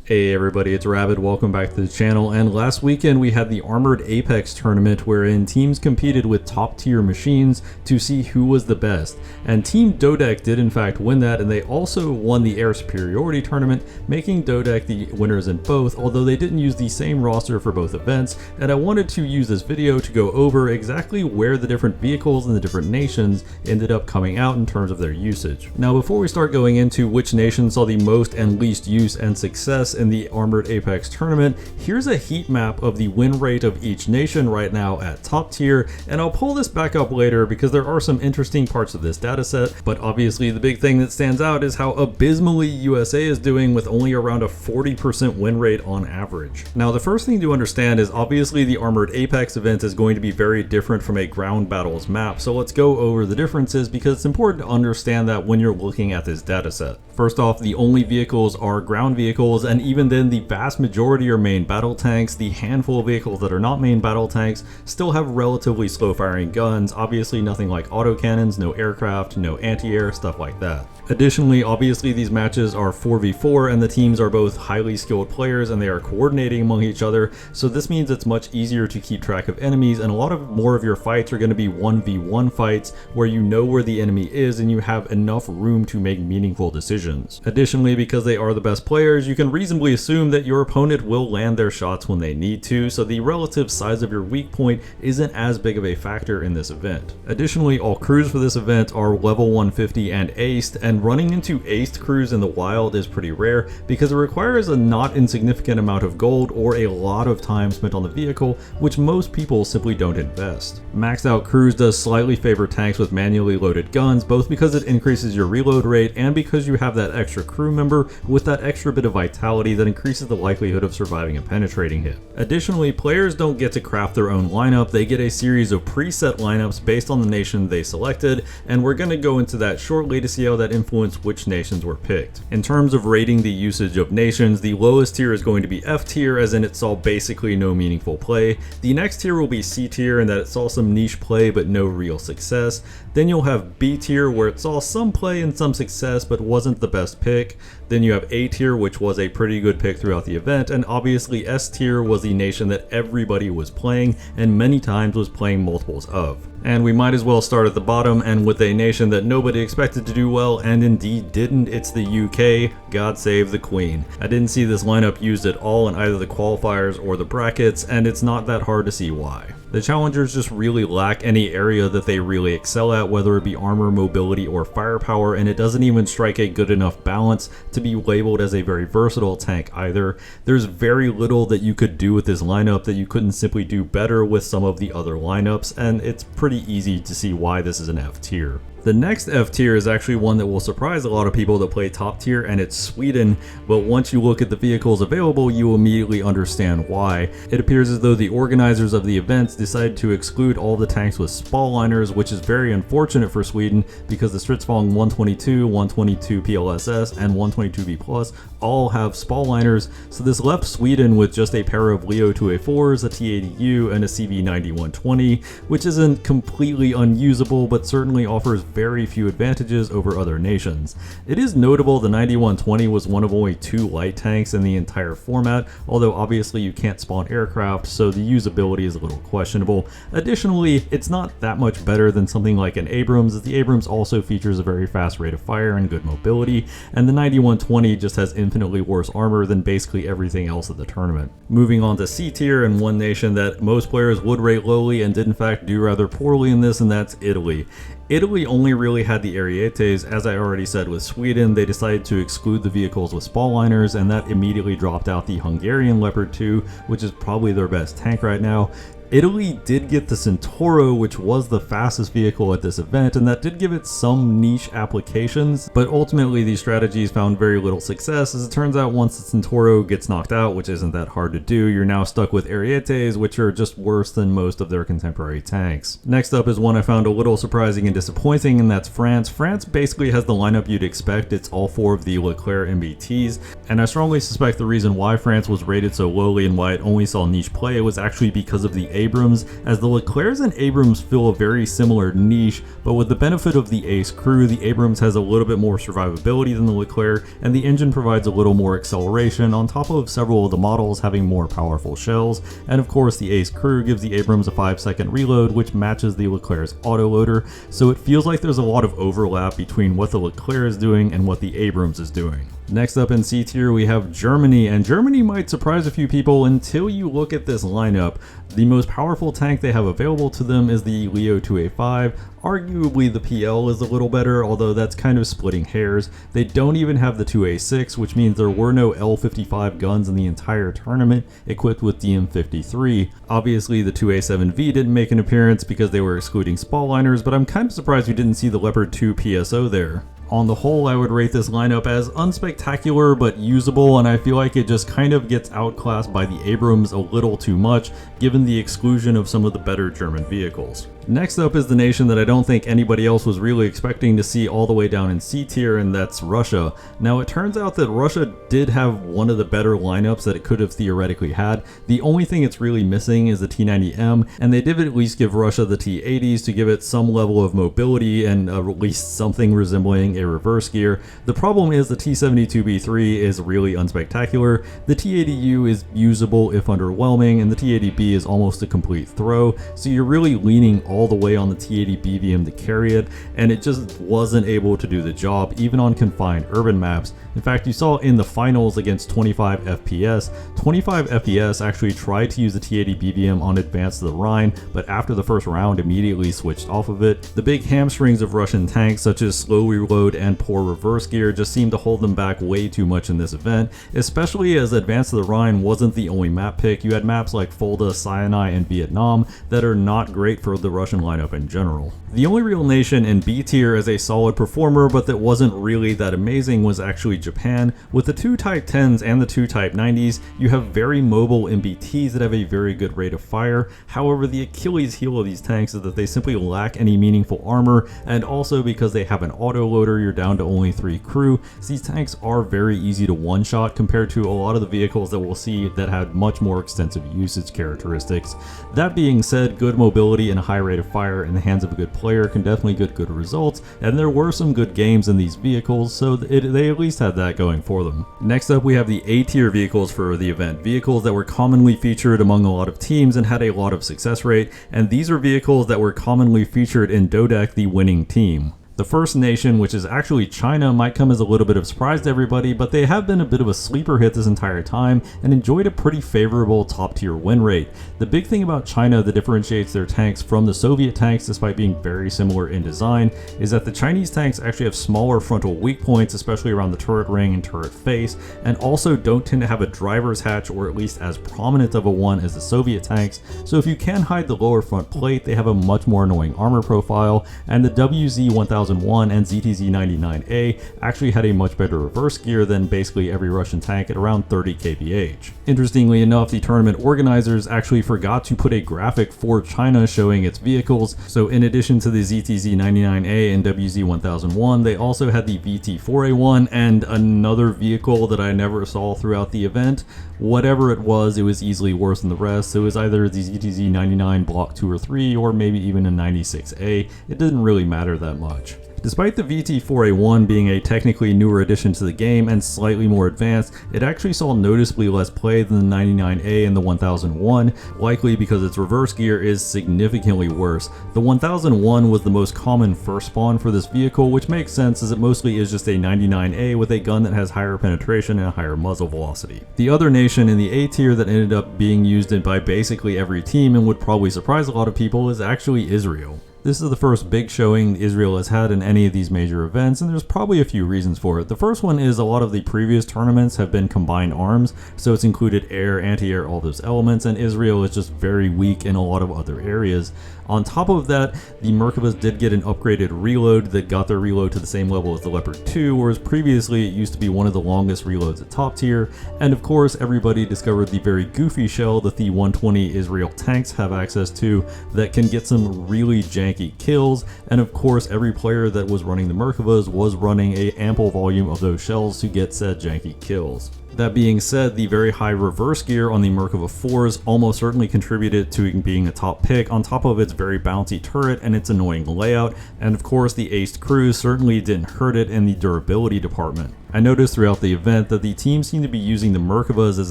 Hey everybody, it's Rabbit. Welcome back to the channel. And last weekend we had the Armored Apex tournament wherein teams competed with top tier machines to see who was the best. And Team Dodec did in fact win that, and they also won the Air Superiority tournament, making Dodec the winners in both, although they didn't use the same roster for both events. And I wanted to use this video to go over exactly where the different vehicles and the different nations ended up coming out in terms of their usage. Now before we start going into which nation saw the most and least use and success in the Armored Apex tournament, here's a heat map of the win rate of each nation right now at top tier, and I'll pull this back up later because there are some interesting parts of this dataset, but obviously the big thing that stands out is how abysmally USA is doing with only around a 40% win rate on average. Now the first thing to understand is obviously the Armored Apex event is going to be very different from a ground battles map, so let's go over the differences because it's important to understand that when you're looking at this dataset. First off, the only vehicles are ground vehicles, and even then the vast majority are main battle tanks. The handful of vehicles that are not main battle tanks still have relatively slow firing guns, obviously nothing like autocannons, no aircraft, no anti-air, stuff like that. Additionally, obviously these matches are 4v4 and the teams are both highly skilled players and they are coordinating among each other, so this means it's much easier to keep track of enemies, and a lot of more of your fights are going to be 1v1 fights where you know where the enemy is and you have enough room to make meaningful decisions. Additionally, because they are the best players, you can reasonably assume that your opponent will land their shots when they need to, so the relative size of your weak point isn't as big of a factor in this event. Additionally, all crews for this event are level 150 and aced, and running into aced crews in the wild is pretty rare because it requires a not insignificant amount of gold or a lot of time spent on the vehicle, which most people simply don't invest. Maxed out crews does slightly favor tanks with manually loaded guns, both because it increases your reload rate and because you have that extra crew member with that extra bit of vitality that increases the likelihood of surviving a penetrating hit. Additionally, players don't get to craft their own lineup, they get a series of preset lineups based on the nation they selected, and we're going to go into that shortly to see how that influenced which nations were picked. In terms of rating the usage of nations, the lowest tier is going to be F tier, as in it saw basically no meaningful play. The next tier will be C tier, in that it saw some niche play but no real success. Then you'll have B tier, where it saw some play and some success but wasn't the best pick. Then you have A tier, which was a pretty good pick throughout the event, and obviously S tier was the nation that everybody was playing and many times was playing multiples of. And we might as well start at the bottom, and with a nation that nobody expected to do well and indeed didn't, it's the UK. God save the Queen. I didn't see this lineup used at all in either the qualifiers or the brackets, and it's not that hard to see why. The challengers just really lack any area that they really excel at, whether it be armor, mobility, or firepower, and it doesn't even strike a good enough balance to be labeled as a very versatile tank either. There's very little that you could do with this lineup that you couldn't simply do better with some of the other lineups, and it's pretty easy to see why this is an F tier. The next F tier is actually one that will surprise a lot of people that play top tier, and it's Sweden, but once you look at the vehicles available, you immediately understand why. It appears as though the organizers of the events decided to exclude all the tanks with SPAL liners, which is very unfortunate for Sweden because the Stridsvagn 122, 122 PLSS, and 122B Plus all have SPAL liners, so this left Sweden with just a pair of Leo 2A4s, a T80U, and a CV90-120, which isn't completely unusable, but certainly offers very few advantages over other nations. It is notable the 9120 was one of only 2 light tanks in the entire format, although obviously you can't spawn aircraft, so the usability is a little questionable. Additionally, it's not that much better than something like an Abrams, as the Abrams also features a very fast rate of fire and good mobility, and the 9120 just has infinitely worse armor than basically everything else at the tournament. Moving on to C tier, and one nation that most players would rate lowly and did in fact do rather poorly in this, and that's Italy. Italy only really had the Arietes. As I already said with Sweden, they decided to exclude the vehicles with SPAL liners, and that immediately dropped out the Hungarian Leopard 2, which is probably their best tank right now. Italy did get the Centauro, which was the fastest vehicle at this event, and that did give it some niche applications, but ultimately these strategies found very little success, as it turns out once the Centauro gets knocked out, which isn't that hard to do, you're now stuck with Arietes, which are just worse than most of their contemporary tanks. Next up is one I found a little surprising and disappointing, and that's France. France basically has the lineup you'd expect. It's all 4 of the Leclerc MBTs, And I strongly suspect the reason why France was rated so lowly and why it only saw niche play was actually because of the Abrams, as the Leclercs and Abrams fill a very similar niche, but with the benefit of the Ace crew, the Abrams has a little bit more survivability than the Leclerc, and the engine provides a little more acceleration on top of several of the models having more powerful shells, and of course the Ace crew gives the Abrams a 5-second reload which matches the Leclerc's autoloader, so it feels like there's a lot of overlap between what the Leclerc is doing and what the Abrams is doing. Next up in C tier we have Germany, and Germany might surprise a few people until you look at this lineup. The most powerful tank they have available to them is the Leo 2A5. Arguably the PL is a little better, although that's kind of splitting hairs. They don't even have the 2A6, which means there were no L55 guns in the entire tournament equipped with DM53. Obviously the 2A7V didn't make an appearance because they were excluding Spallliners, but I'm kind of surprised we didn't see the Leopard 2 PSO there. On the whole, I would rate this lineup as unspectacular but usable, and I feel like it just kind of gets outclassed by the Abrams a little too much, given the exclusion of some of the better German vehicles. Next up is the nation that I don't think anybody else was really expecting to see all the way down in C tier, and that's Russia. Now it turns out that Russia did have one of the better lineups that it could have theoretically had. The only thing it's really missing is the T90M, and they did at least give Russia the T80s to give it some level of mobility and at least something resembling a reverse gear. The problem is the T72B3 is really unspectacular, the T80U is usable if underwhelming, and the T80B is almost a complete throw, so you're really leaning all the way on the T80 BVM to carry it, and it just wasn't able to do the job even on confined urban maps. In fact, you saw in the finals against 25 FPS, 25 FPS actually tried to use the T80 BVM on Advance to the Rhine, but after the first round immediately switched off of it. The big hamstrings of Russian tanks such as slow reload and poor reverse gear just seemed to hold them back way too much in this event, especially as Advance to the Rhine wasn't the only map pick. You had maps like Fulda, Sinai, and Vietnam that are not great for the Russian lineup in general. The only real nation in B tier as a solid performer but that wasn't really that amazing was actually Japan. With the 2 Type 10s and the 2 Type 90s, you have very mobile MBTs that have a very good rate of fire. However, the Achilles heel of these tanks is that they simply lack any meaningful armor, and also because they have an autoloader, you're down to only 3 crew, so these tanks are very easy to one-shot compared to a lot of the vehicles that we'll see that had much more extensive usage characteristics. That being said, good mobility and a high rate of fire in the hands of a good player can definitely get good results, and there were some good games in these vehicles, so they at least had that going for them. Next up we have the A tier vehicles for the event, vehicles that were commonly featured among a lot of teams and had a lot of success rate, and these are vehicles that were commonly featured in Dodec, the winning team. The first nation, which is actually China, might come as a little bit of a surprise to everybody, but they have been a bit of a sleeper hit this entire time and enjoyed a pretty favorable top tier win rate. The big thing about China that differentiates their tanks from the Soviet tanks, despite being very similar in design, is that the Chinese tanks actually have smaller frontal weak points, especially around the turret ring and turret face, and also don't tend to have a driver's hatch, or at least as prominent of a one as the Soviet tanks, so if you can hide the lower front plate, they have a much more annoying armor profile, and the WZ-1001 and ZTZ-99A actually had a much better reverse gear than basically every Russian tank at around 30 kph. Interestingly enough, the tournament organizers actually forgot to put a graphic for China showing its vehicles, so in addition to the ZTZ-99A and WZ-1001, they also had the VT-4A1 and another vehicle that I never saw throughout the event. Whatever it was easily worse than the rest, so it was either the ZTZ-99 Block 2 or 3 or maybe even a 96A. It didn't really matter that much. Despite the VT-4A1 being a technically newer addition to the game and slightly more advanced, it actually saw noticeably less play than the 99A and the 1001, likely because its reverse gear is significantly worse. The 1001 was the most common first spawn for this vehicle, which makes sense as it mostly is just a 99A with a gun that has higher penetration and a higher muzzle velocity. The other nation in the A tier that ended up being used by basically every team and would probably surprise a lot of people is actually Israel. This is the first big showing Israel has had in any of these major events, and there's probably a few reasons for it. The first one is a lot of the previous tournaments have been combined arms, so it's included air, anti-air, all those elements, and Israel is just very weak in a lot of other areas. On top of that, the Merkavas did get an upgraded reload that got their reload to the same level as the Leopard 2, whereas previously it used to be one of the longest reloads at top tier, and of course everybody discovered the very goofy shell that the 120 Israel tanks have access to that can get some really janky janky kills, and of course every player that was running the Merkavas was running a ample volume of those shells to get said janky kills. That being said, the very high reverse gear on the Merkava 4s almost certainly contributed to it being a top pick, on top of its very bouncy turret and its annoying layout, and of course the aced crews certainly didn't hurt it in the durability department. I noticed throughout the event that the team seemed to be using the Merkavas as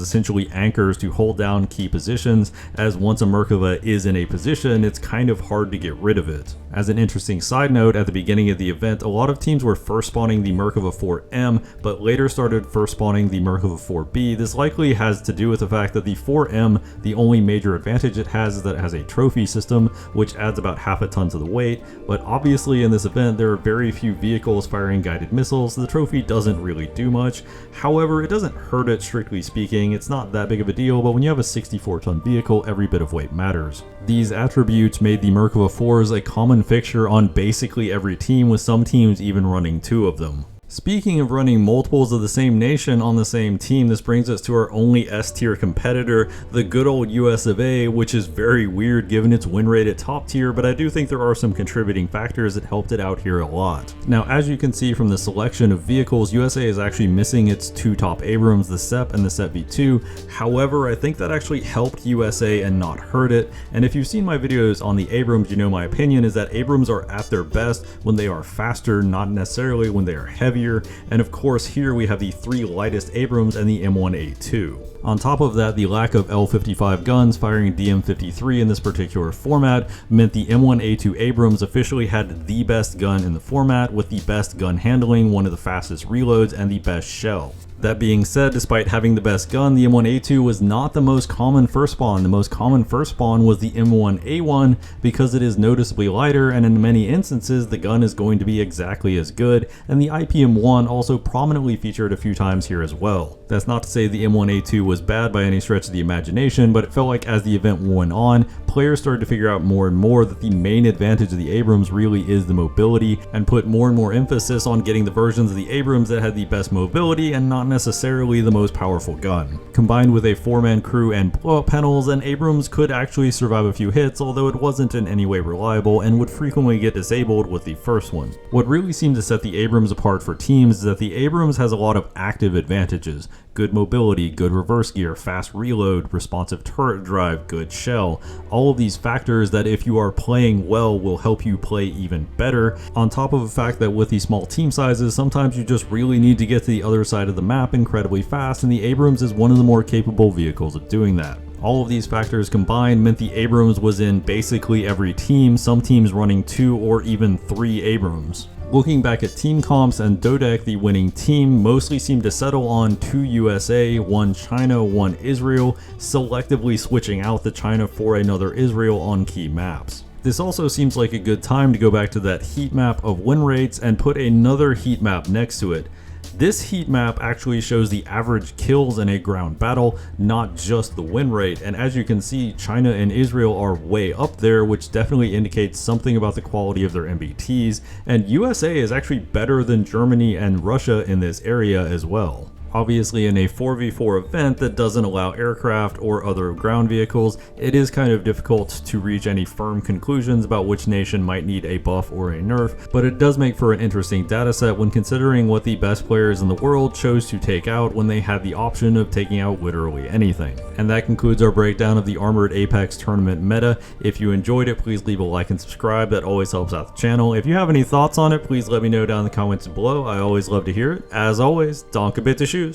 essentially anchors to hold down key positions, as once a Merkava is in a position, it's kind of hard to get rid of it. As an interesting side note, at the beginning of the event, a lot of teams were first spawning the Merkava 4M, but later started first spawning the Merkava 4B. This likely has to do with the fact that the 4M, the only major advantage it has is that it has a trophy system, which adds about half a ton to the weight, but obviously in this event there are very few vehicles firing guided missiles, so the trophy doesn't really do much. However, it doesn't hurt it strictly speaking, it's not that big of a deal, but when you have a 64-ton vehicle, every bit of weight matters. These attributes made the Merkava 4s a common fixture on basically every team, with some teams even running 2 of them. Speaking of running multiples of the same nation on the same team, this brings us to our only S-tier competitor, the good old US of A, which is very weird given its win rate at top tier, but I do think there are some contributing factors that helped it out here a lot. Now, as you can see from the selection of vehicles, USA is actually missing its 2 top Abrams, the CEP and the CEP V2. However, I think that actually helped USA and not hurt it, and if you've seen my videos on the Abrams, you know my opinion is that Abrams are at their best when they are faster, not necessarily when they are heavier. And of course here we have the 3 lightest Abrams and the M1A2. On top of that, the lack of L55 guns firing DM53 in this particular format meant the M1A2 Abrams officially had the best gun in the format, with the best gun handling, one of the fastest reloads, and the best shell. That being said, despite having the best gun, the M1A2 was not the most common first spawn. The most common first spawn was the M1A1 because it is noticeably lighter, and in many instances the gun is going to be exactly as good, and the IPM1 also prominently featured a few times here as well. That's not to say the M1A2 was bad by any stretch of the imagination, but it felt like as the event went on, players started to figure out more and more that the main advantage of the Abrams really is the mobility, and put more and more emphasis on getting the versions of the Abrams that had the best mobility and not necessarily the most powerful gun. Combined with a 4-man crew and blow-up panels, an Abrams could actually survive a few hits, although it wasn't in any way reliable and would frequently get disabled with the first one. What really seemed to set the Abrams apart for teams is that the Abrams has a lot of active advantages. Good mobility, good reverse gear, fast reload, responsive turret drive, good shell. All of these factors that if you are playing well will help you play even better, on top of the fact that with these small team sizes, sometimes you just really need to get to the other side of the map incredibly fast, and the Abrams is one of the more capable vehicles of doing that. All of these factors combined meant the Abrams was in basically every team, some teams running 2 or even 3 Abrams. Looking back at team comps and Dodec, the winning team mostly seemed to settle on 2 USA, 1 China, 1 Israel, selectively switching out the China for another Israel on key maps. This also seems like a good time to go back to that heat map of win rates and put another heat map next to it. This heat map actually shows the average kills in a ground battle, not just the win rate, and as you can see, China and Israel are way up there, which definitely indicates something about the quality of their MBTs, and USA is actually better than Germany and Russia in this area as well. Obviously, in a 4v4 event that doesn't allow aircraft or other ground vehicles, it is kind of difficult to reach any firm conclusions about which nation might need a buff or a nerf, but it does make for an interesting dataset when considering what the best players in the world chose to take out when they had the option of taking out literally anything. And that concludes our breakdown of the Armored Apex tournament meta. If you enjoyed it, please leave a like and subscribe, that always helps out the channel. If you have any thoughts on it, please let me know down in the comments below, I always love to hear it. As always, donk a bit to shoes.